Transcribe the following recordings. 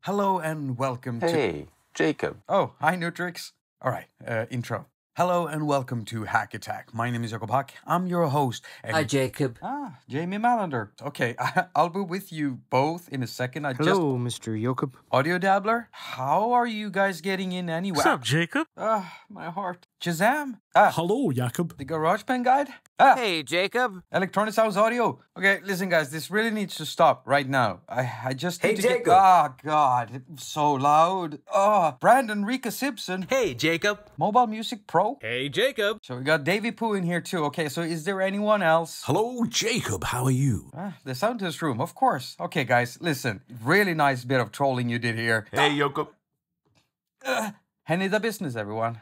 Hello and welcome to... Hey, Jacob. Oh, hi Nutrix. All right, intro. Hello and welcome to attaQ. My name is Jakob. I'm your host. And Hi, Jacob. Jamie Malander. Okay, I'll be with you both in a second. Hello, Mr. Jakob. Audio Dabbler, how are you guys getting in anyway? What's up, Jacob? My heart. Shazam. Hello, Jakob. The GarageBand guide. Hey, Jacob. Electronic Sounds Audio. Okay, listen guys, this really needs to stop right now. I just need to Jacob. get... Oh, God, it's so loud. Oh, Brandon Rika Simpson. Hey, Jacob. Mobile Music Pro. Hey, Jacob. So we got Davey Pooh in here too. Okay, so is there anyone else? Hello, Jacob. How are you? The sound test room, of course. Okay, guys, listen. Really nice bit of trolling you did here. Hey, Jakob. Henny the business, everyone.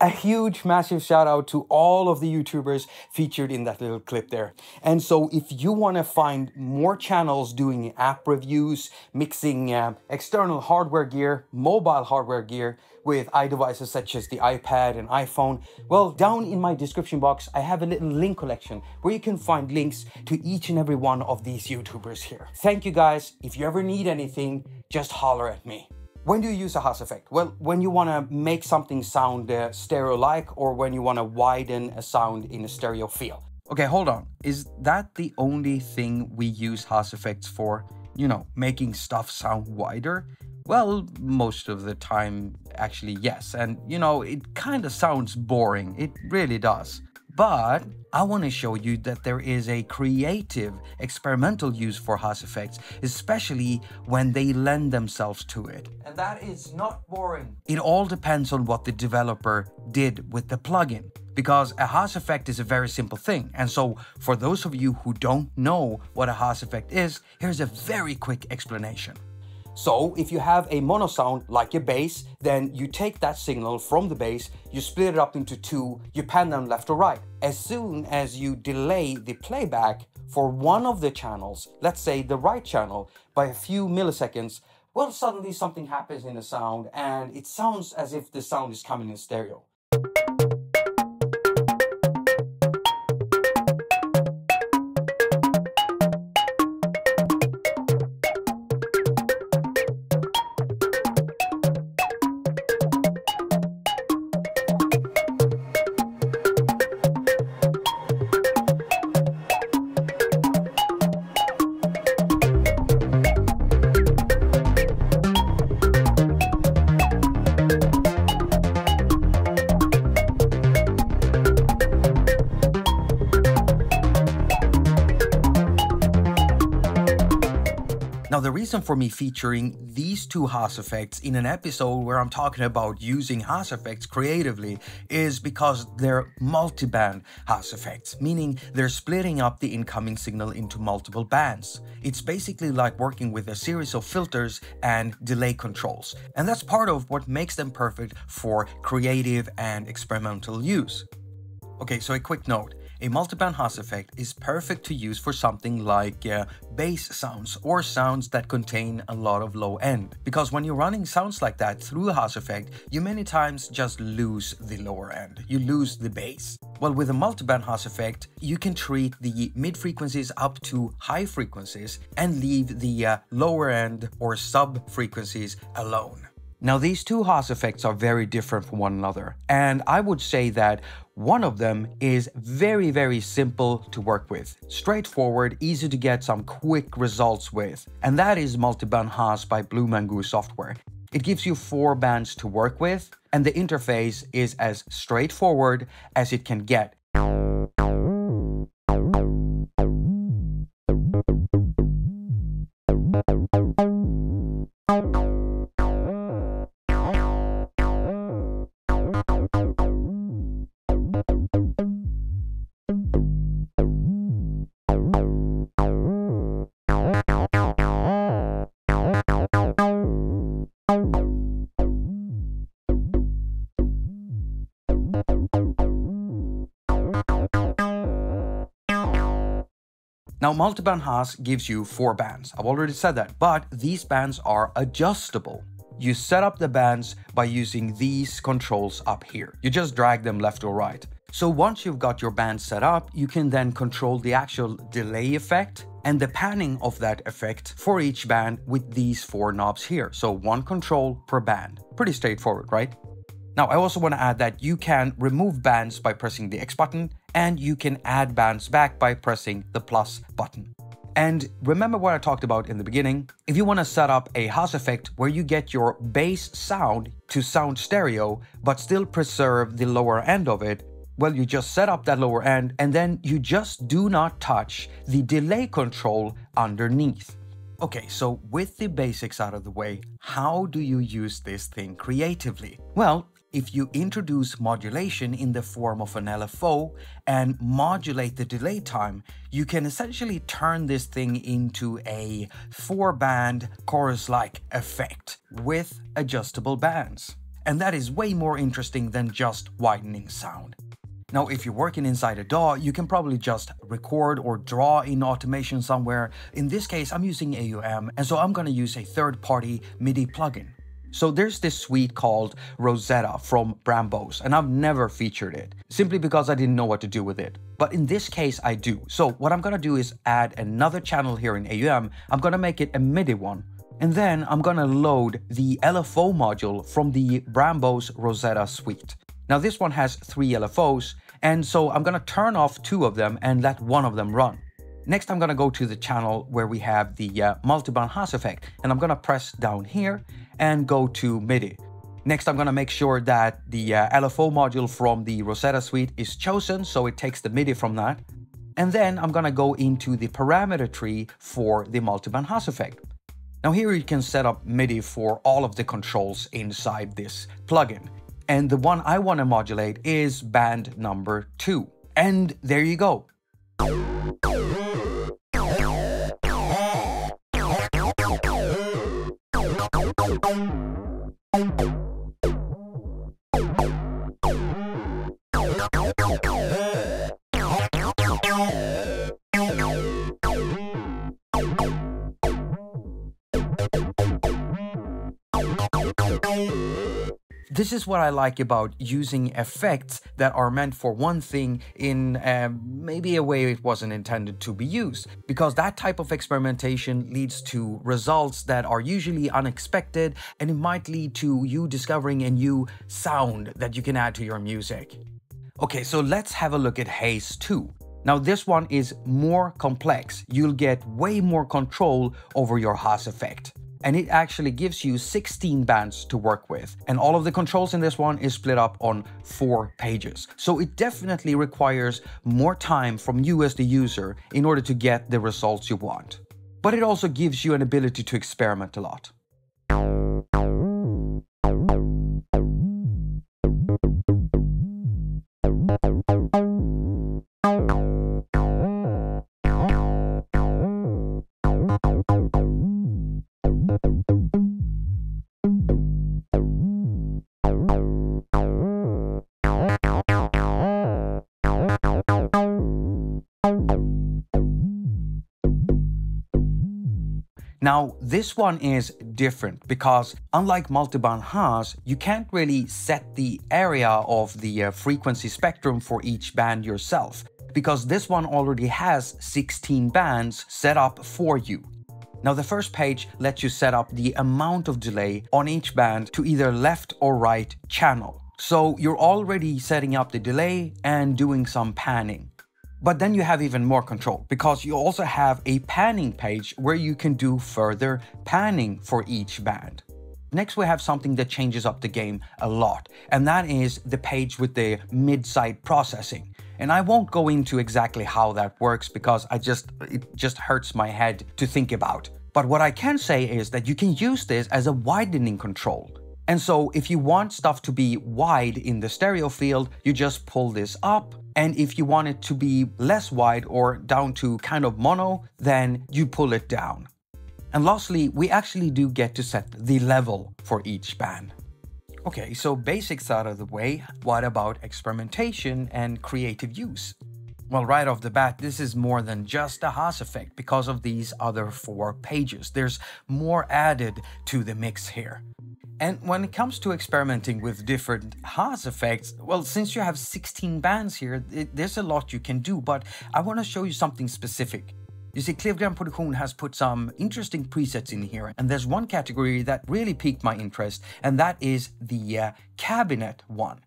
A huge, massive shout out to all of the YouTubers featured in that little clip there. And so if you want to find more channels doing app reviews, mixing external hardware gear, mobile hardware gear with iDevices such as the iPad and iPhone, well, down in my description box, I have a little link collection where you can find links to each and every one of these YouTubers here. Thank you guys. If you ever need anything, just holler at me. When do you use a Haas Effect? Well, when you want to make something sound stereo-like, or when you want to widen a sound in a stereo feel. Okay, hold on. Is that the only thing we use Haas Effects for? You know, making stuff sound wider? Well, most of the time, actually, yes. And, you know, it kind of sounds boring. It really does. But I want to show you that there is a creative, experimental use for Haas Effects, especially when they lend themselves to it. And that is not boring. It all depends on what the developer did with the plugin. Because a Haas Effect is a very simple thing. And so for those of you who don't know what a Haas Effect is, here's a very quick explanation. So if you have a mono sound like a bass, then you take that signal from the bass, you split it up into two, you pan them left or right. As soon as you delay the playback for one of the channels, let's say the right channel, by a few milliseconds, well, suddenly something happens in the sound and it sounds as if the sound is coming in stereo. Now, the reason for me featuring these two Haas Effects in an episode where I'm talking about using Haas Effects creatively is because they're multi-band Haas Effects, meaning they're splitting up the incoming signal into multiple bands. It's basically like working with a series of filters and delay controls, and that's part of what makes them perfect for creative and experimental use. Okay, so a quick note. A multiband Haas effect is perfect to use for something like bass sounds or sounds that contain a lot of low end. Because when you're running sounds like that through a Haas effect, you many times just lose the lower end. You lose the bass. Well, with a multiband Haas effect, you can treat the mid frequencies up to high frequencies and leave the lower end or sub frequencies alone. Now, these two Haas effects are very different from one another, and I would say that one of them is very, very simple to work with, straightforward, easy to get some quick results with, and that is Multiband Haas by Blue Mango software. It gives you 4 bands to work with, and the interface is as straightforward as it can get. Now, multiband Haas gives you 4 bands. I've already said that, but these bands are adjustable. You set up the bands by using these controls up here. You just drag them left or right. So once you've got your band set up, you can then control the actual delay effect and the panning of that effect for each band with these 4 knobs here. So 1 control per band. Pretty straightforward, right? Now, I also want to add that you can remove bands by pressing the X button, and you can add bands back by pressing the plus button. And remember what I talked about in the beginning? If you want to set up a Haas effect where you get your bass sound to sound stereo, but still preserve the lower end of it, well, you just set up that lower end, and then you just do not touch the delay control underneath. Okay, so with the basics out of the way, how do you use this thing creatively? Well, if you introduce modulation in the form of an LFO and modulate the delay time, you can essentially turn this thing into a 4-band chorus-like effect with adjustable bands. And that is way more interesting than just widening sound. Now, if you're working inside a DAW, you can probably just record or draw in automation somewhere. In this case, I'm using AUM, and so I'm going to use a third-party MIDI plugin. So there's this suite called Rosetta from Brambos, and I've never featured it, simply because I didn't know what to do with it. But in this case, I do. So what I'm going to do is add another channel here in AUM. I'm going to make it a MIDI one. And then I'm going to load the LFO module from the Brambos Rosetta suite. Now this one has 3 LFOs, and so I'm going to turn off 2 of them and let 1 of them run. Next, I'm going to go to the channel where we have the multi-band Haas effect, and I'm going to press down here and go to MIDI. Next, I'm going to make sure that the LFO module from the Rosetta suite is chosen, so it takes the MIDI from that. And then I'm going to go into the parameter tree for the multi-band Haas effect. Now here you can set up MIDI for all of the controls inside this plugin. And the one I want to modulate is band number 2. And there you go. This is what I like about using effects that are meant for one thing in maybe a way it wasn't intended to be used, because that type of experimentation leads to results that are usually unexpected, and it might lead to you discovering a new sound that you can add to your music. Okay, so let's have a look at Haaze 2. Now this one is more complex. You'll get way more control over your Haas effect. And it actually gives you 16 bands to work with. And all of the controls in this one is split up on 4 pages. So it definitely requires more time from you as the user in order to get the results you want. But it also gives you an ability to experiment a lot. Now, this one is different because unlike multi-band Haas, you can't really set the area of the frequency spectrum for each band yourself, because this one already has 16 bands set up for you. Now, the first page lets you set up the amount of delay on each band to either left or right channel. So you're already setting up the delay and doing some panning. But then you have even more control because you also have a panning page where you can do further panning for each band. Next, we have something that changes up the game a lot, and that is the page with the mid-side processing. And I won't go into exactly how that works because it just hurts my head to think about. But what I can say is that you can use this as a widening control. And so if you want stuff to be wide in the stereo field, you just pull this up. And if you want it to be less wide or down to kind of mono, then you pull it down. And lastly, we actually do get to set the level for each band. Okay, so basics out of the way, what about experimentation and creative use? Well, right off the bat, this is more than just a Haas effect because of these other 4 pages. There's more added to the mix here. And when it comes to experimenting with different Haas effects, well, since you have 16 bands here, there's a lot you can do, but I want to show you something specific. You see, Klevgren Produktion has put some interesting presets in here, and there's one category that really piqued my interest, and that is the cabinet one.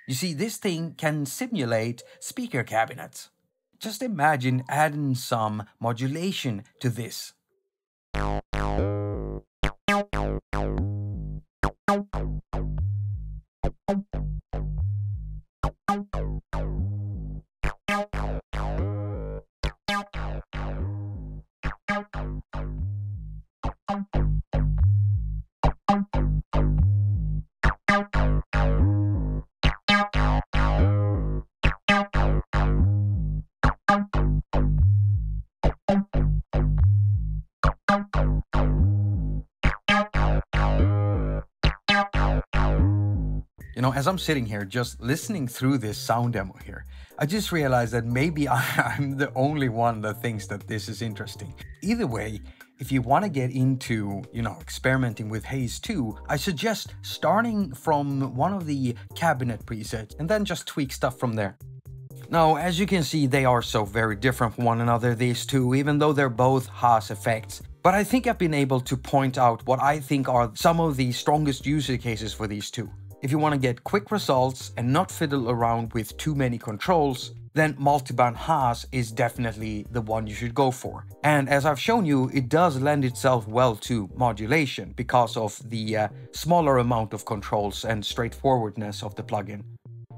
You see, this thing can simulate speaker cabinets. Just imagine adding some modulation to this. You know, as I'm sitting here just listening through this sound demo here, I just realized that maybe I'm the only one that thinks that this is interesting. Either way, if you want to get into, experimenting with Haaze 2, I suggest starting from one of the cabinet presets and then just tweak stuff from there. Now, as you can see, they are so very different from one another, these two, even though they're both Haas effects. But I think I've been able to point out what I think are some of the strongest user cases for these two. If you want to get quick results and not fiddle around with too many controls, then multiband Haas is definitely the one you should go for. And as I've shown you, it does lend itself well to modulation because of the smaller amount of controls and straightforwardness of the plugin.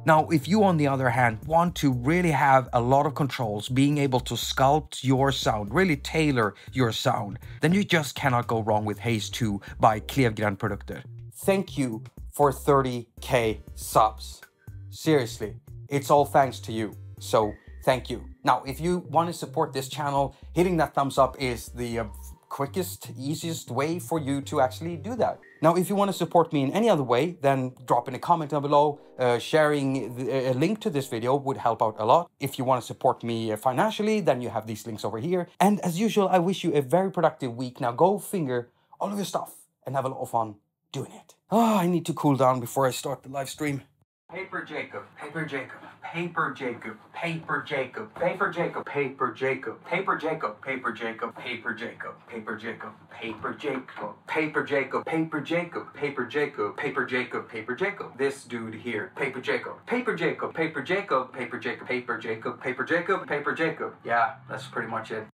Now, if you on the other hand want to really have a lot of controls, being able to sculpt your sound, really tailor your sound, then you just cannot go wrong with Haaze 2 by Klevgren Produkter. Thank you for 30k subs. Seriously, it's all thanks to you. So thank you. Now, if you want to support this channel, hitting that thumbs up is the quickest, easiest way for you to actually do that. Now, if you want to support me in any other way, then drop in a comment down below. Sharing a link to this video would help out a lot. If you want to support me financially, then you have these links over here. And as usual, I wish you a very productive week. Now go finger all of your stuff and have a lot of fun doing it. Oh, I need to cool down before I start the live stream. Paper Jakob, Paper Jakob, Paper Jakob, Paper Jakob, Paper Jakob, Paper Jakob, Paper Jakob, Paper Jakob, Paper Jakob, Paper Jakob, Paper Jakob, Paper Jakob, Paper Jakob, Paper Jakob, Paper Jakob, Paper Jakob. This dude here, Paper Jakob, Paper Jakob, Paper Jakob, Paper Jakob, Paper Jakob, Paper Jakob, Paper Jakob. Yeah, that's pretty much it.